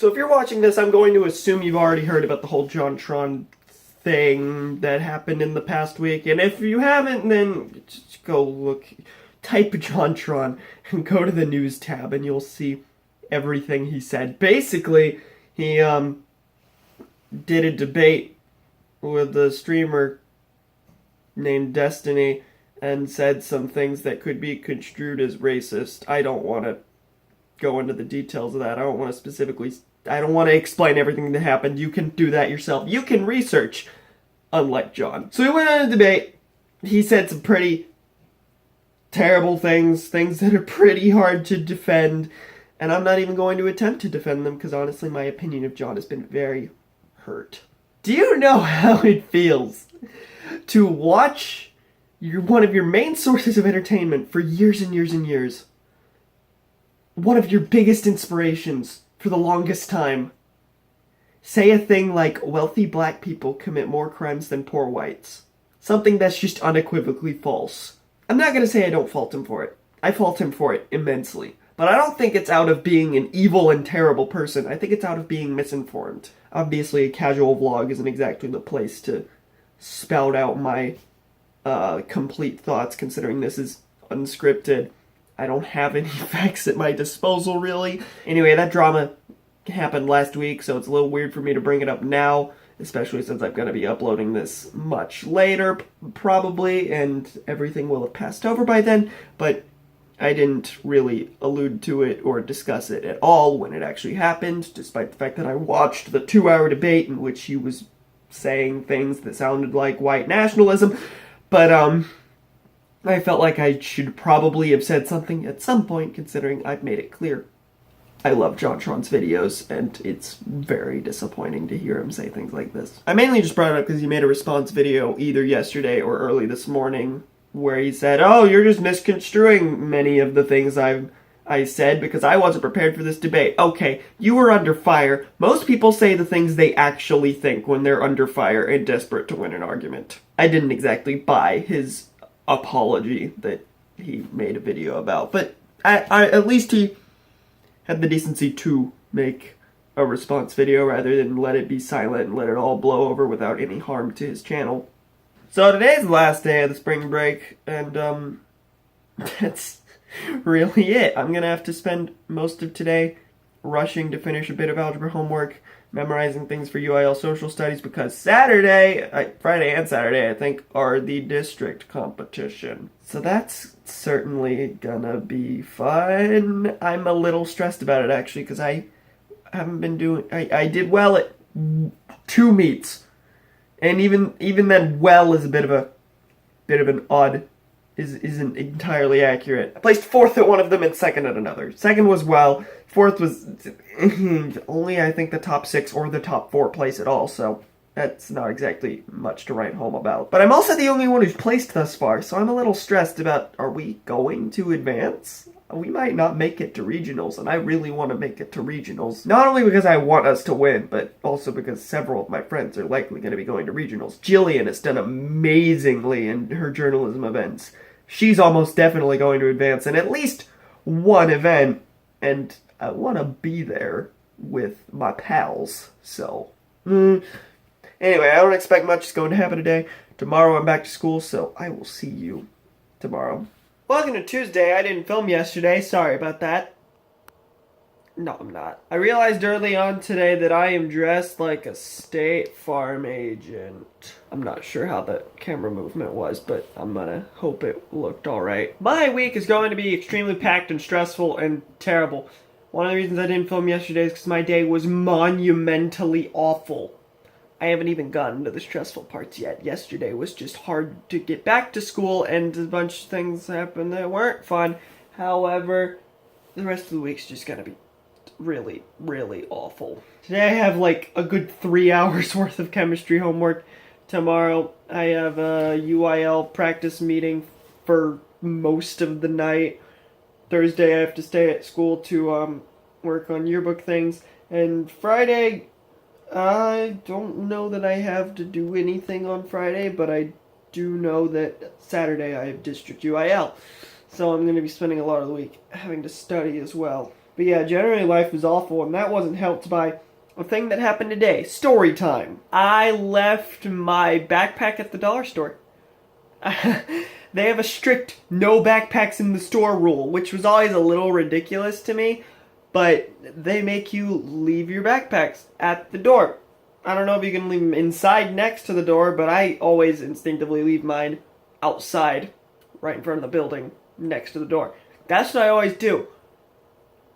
So if you're watching this, I'm going to assume you've already heard about the whole JonTron thing that happened in the past week. And if you haven't, then just go look, type JonTron and go to the news tab and you'll see everything he said. Basically, he did a debate with a streamer named Destiny and said some things that could be construed as racist. I don't want to go into the details of that. I don't want to explain everything that happened. You can do that yourself. You can research, unlike John. So he went on a debate. He said some pretty terrible things that are pretty hard to defend, and I'm not even going to attempt to defend them because honestly my opinion of John has been very hurt. Do you know how it feels to watch one of your main sources of entertainment for years and years and years, one of your biggest inspirations for the longest time, say a thing like wealthy black people commit more crimes than poor whites? Something that's just unequivocally false. I'm not going to say I don't fault him for it. I fault him for it immensely. But I don't think it's out of being an evil and terrible person. I think it's out of being misinformed. Obviously, a casual vlog isn't exactly the place to spout out my complete thoughts, considering this is unscripted. I don't have any facts at my disposal, really. Anyway, that drama happened last week, so it's a little weird for me to bring it up now, especially since I'm going to be uploading this much later, probably, and everything will have passed over by then, but I didn't really allude to it or discuss it at all when it actually happened, despite the fact that I watched the 2-hour debate in which he was saying things that sounded like white nationalism, but, I felt like I should probably have said something at some point, considering I've made it clear. I love JonTron's videos, and it's very disappointing to hear him say things like this. I mainly just brought it up because he made a response video either yesterday or early this morning, where he said, "Oh, you're just misconstruing many of the things I said because I wasn't prepared for this debate." Okay, you were under fire. Most people say the things they actually think when they're under fire and desperate to win an argument. I didn't exactly buy his apology that he made a video about, but at least he had the decency to make a response video rather than let it be silent and let it all blow over without any harm to his channel. So today's the last day of the spring break, and that's really it. I'm gonna have to spend most of today rushing to finish a bit of algebra homework, memorizing things for UIL social studies, because Friday and Saturday, I think, are the district competition. So that's certainly gonna be fun. I'm a little stressed about it, actually, because I haven't been doing... I did well at 2 meets. And even then, well is a bit of an odd... isn't entirely accurate. I placed 4th at one of them and 2nd at another. 2nd was well. 4th was only, I think, the top 6 or the top 4 place at all, so that's not exactly much to write home about. But I'm also the only one who's placed thus far, so I'm a little stressed about, are we going to advance? We might not make it to regionals, and I really want to make it to regionals. Not only because I want us to win, but also because several of my friends are likely going to be going to regionals. Jillian has done amazingly in her journalism events. She's almost definitely going to advance in at least one event, and I want to be there with my pals, so... Anyway, I don't expect much is going to happen today. Tomorrow I'm back to school, so I will see you tomorrow. Welcome to Tuesday. I didn't film yesterday. Sorry about that. No, I'm not. I realized early on today that I am dressed like a State Farm agent. I'm not sure how the camera movement was, but I'm gonna hope it looked alright. My week is going to be extremely packed and stressful and terrible. One of the reasons I didn't film yesterday is because my day was monumentally awful. I haven't even gotten to the stressful parts yet. Yesterday was just hard to get back to school, and a bunch of things happened that weren't fun. However, the rest of the week's just gonna be really, really awful. Today I have like a good 3 hours worth of chemistry homework. Tomorrow I have a UIL practice meeting for most of the night. Thursday I have to stay at school to work on yearbook things. And Friday, I don't know that I have to do anything on Friday, but I do know that Saturday I have District UIL. So I'm going to be spending a lot of the week having to study as well. But yeah, generally life is awful, and that wasn't helped by a thing that happened today. Story time. I left my backpack at the dollar store. They have a strict no backpacks in the store rule, which was always a little ridiculous to me, but they make you leave your backpacks at the door. I don't know if you can leave them inside next to the door, but I always instinctively leave mine outside, right in front of the building, next to the door. That's what I always do.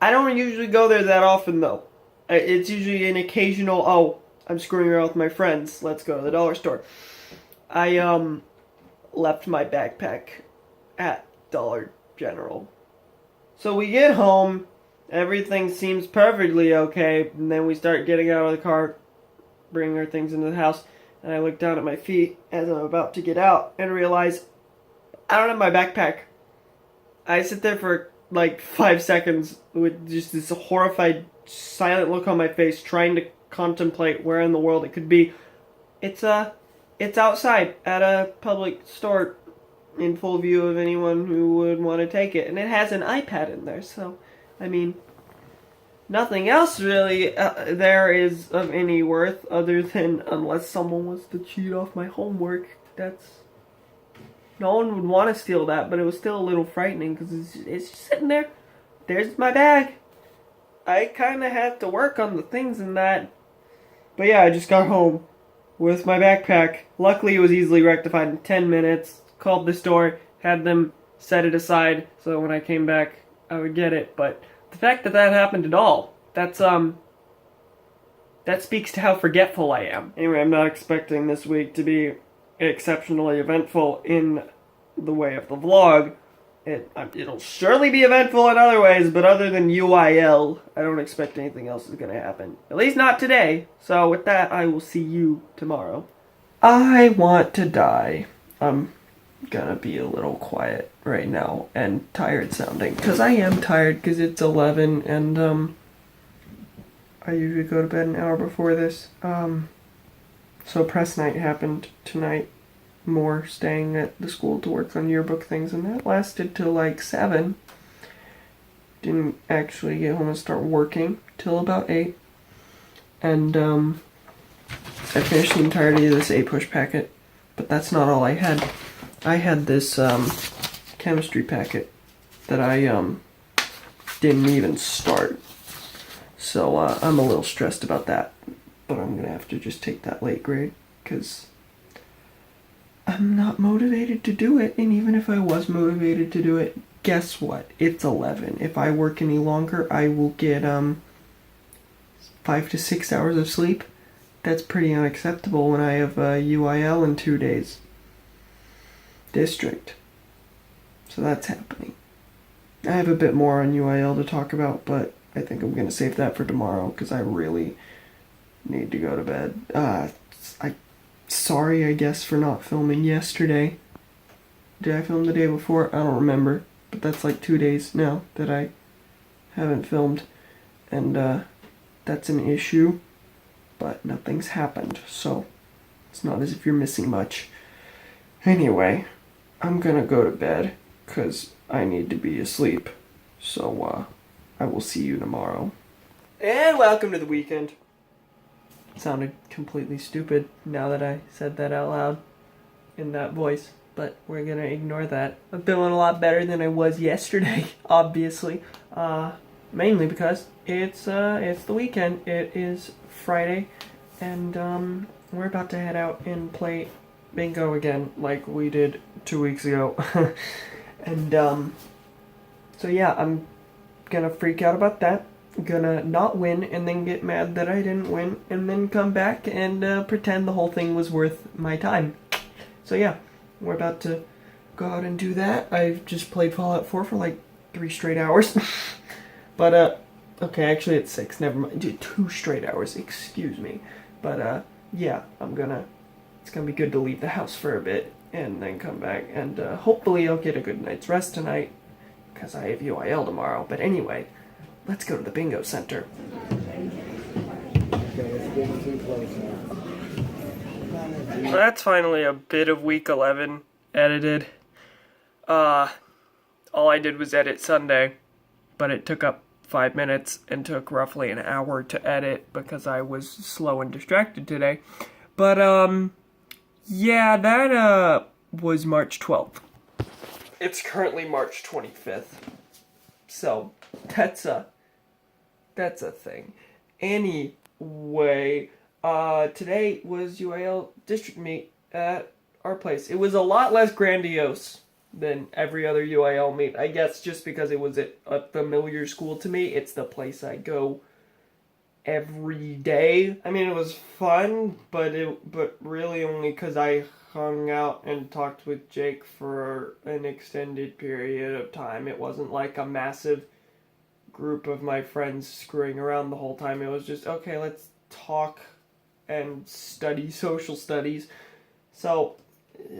I don't usually go there that often, though. It's usually an occasional, oh, I'm screwing around with my friends, let's go to the dollar store. I, left my backpack at Dollar General. So we get home, everything seems perfectly okay, and then we start getting out of the car, bringing our things into the house, and I look down at my feet as I'm about to get out and realize I don't have my backpack. I sit there for like 5 seconds with just this horrified, silent look on my face, trying to contemplate where in the world it could be. It's outside at a public store in full view of anyone who would want to take it. And it has an iPad in there, so, I mean, nothing else really there is of any worth other than unless someone wants to cheat off my homework. No one would want to steal that, but it was still a little frightening because it's just sitting there. There's my bag. I kind of had to work on the things in that. But yeah, I just got home with my backpack. Luckily, it was easily rectified in 10 minutes. Called the store, had them set it aside so when I came back, I would get it. But the fact that that happened at all, that speaks to how forgetful I am. Anyway, I'm not expecting this week to be exceptionally eventful in the way of the vlog. It'll surely be eventful in other ways, but other than UIL, I don't expect anything else is going to happen. At least not today. So with that, I will see you tomorrow. I want to die. I'm gonna be a little quiet right now and tired sounding, because I am tired because it's 11 and I usually go to bed an hour before this. So press night happened tonight. More staying at the school to work on yearbook things, and that lasted till like 7. Didn't actually get home and start working till about 8. And I finished the entirety of this 8-push packet, but that's not all I had. I had this chemistry packet that I didn't even start. So I'm a little stressed about that, but I'm gonna have to just take that late grade because I'm not motivated to do it. And even if I was motivated to do it, guess what? It's 11. If I work any longer, I will get 5 to 6 hours of sleep. That's pretty unacceptable when I have UIL in 2 days. District. So that's happening. I have a bit more on UIL to talk about, but I think I'm going to save that for tomorrow because I really need to go to bed. Sorry, I guess, for not filming yesterday. Did I film the day before? I don't remember. But that's like 2 days now that I haven't filmed. And that's an issue. But nothing's happened, so it's not as if you're missing much. Anyway, I'm gonna go to bed because I need to be asleep. So I will see you tomorrow. And welcome to the weekend. Sounded completely stupid now that I said that out loud in that voice, but we're gonna ignore that. I'm feeling a lot better than I was yesterday, obviously. Mainly because it's the weekend. It is Friday, and we're about to head out and play bingo again, like we did 2 weeks ago. And so yeah, I'm gonna freak out about that. Gonna not win and then get mad that I didn't win and then come back and pretend the whole thing was worth my time. So yeah, we're about to go out and do that. I've just played Fallout 4 for like 3 straight hours. But okay, actually it's 6, never mind. Dude, 2 straight hours, excuse me. But yeah, it's gonna be good to leave the house for a bit and then come back and hopefully I'll get a good night's rest tonight because I have UIL tomorrow. But anyway, let's go to the bingo center. So that's finally a bit of week 11 edited. All I did was edit Sunday, but it took up 5 minutes and took roughly an hour to edit because I was slow and distracted today. But, yeah, that, was March 12th. It's currently March 25th. So, that's a thing. Anyway, today was UIL District meet at our place. It was a lot less grandiose than every other UIL meet. I guess just because it was a familiar school to me. It's the place I go every day. I mean, it was fun, but really only because I hung out and talked with Jake for an extended period of time. It wasn't like a massive group of my friends screwing around the whole time. It was just, okay, let's talk and study social studies. So,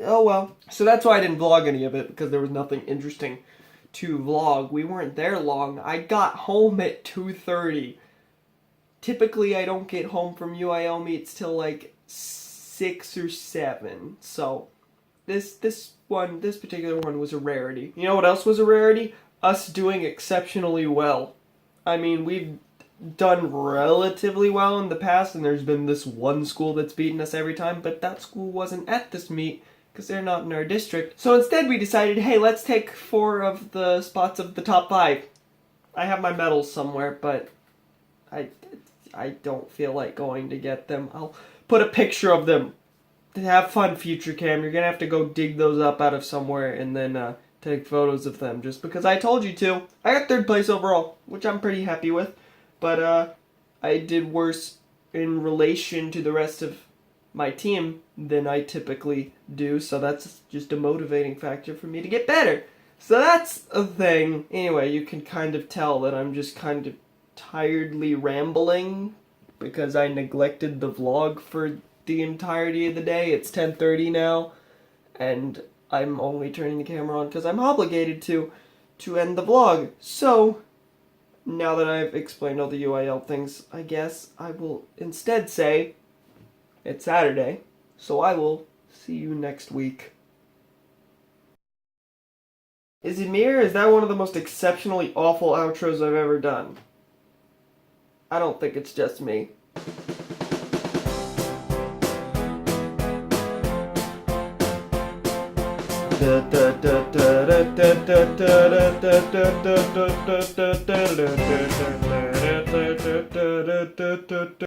oh well. So that's why I didn't vlog any of it, because there was nothing interesting to vlog. We weren't there long. I got home at 2:30. Typically, I don't get home from UIL meets till like 6 or 7. So, this particular one was a rarity. You know what else was a rarity? Us doing exceptionally well. I mean, we've done relatively well in the past, and there's been this one school that's beaten us every time, but that school wasn't at this meet because they're not in our district. So instead we decided, hey, let's take 4 of the spots of the top 5. I have my medals somewhere, but I don't feel like going to get them. I'll put a picture of them. Have fun, Future Cam. You're gonna have to go dig those up out of somewhere and then take photos of them just because I told you to. I got 3rd place overall, which I'm pretty happy with. But I did worse in relation to the rest of my team than I typically do, so that's just a motivating factor for me to get better. So that's a thing. Anyway, you can kind of tell that I'm just kind of tiredly rambling because I neglected the vlog for the entirety of the day. It's 10:30 now, and I'm only turning the camera on because I'm obligated to end the vlog. So, now that I've explained all the UIL things, I guess I will instead say it's Saturday, so I will see you next week. Is it me, or is that one of the most exceptionally awful outros I've ever done? I don't think it's just me.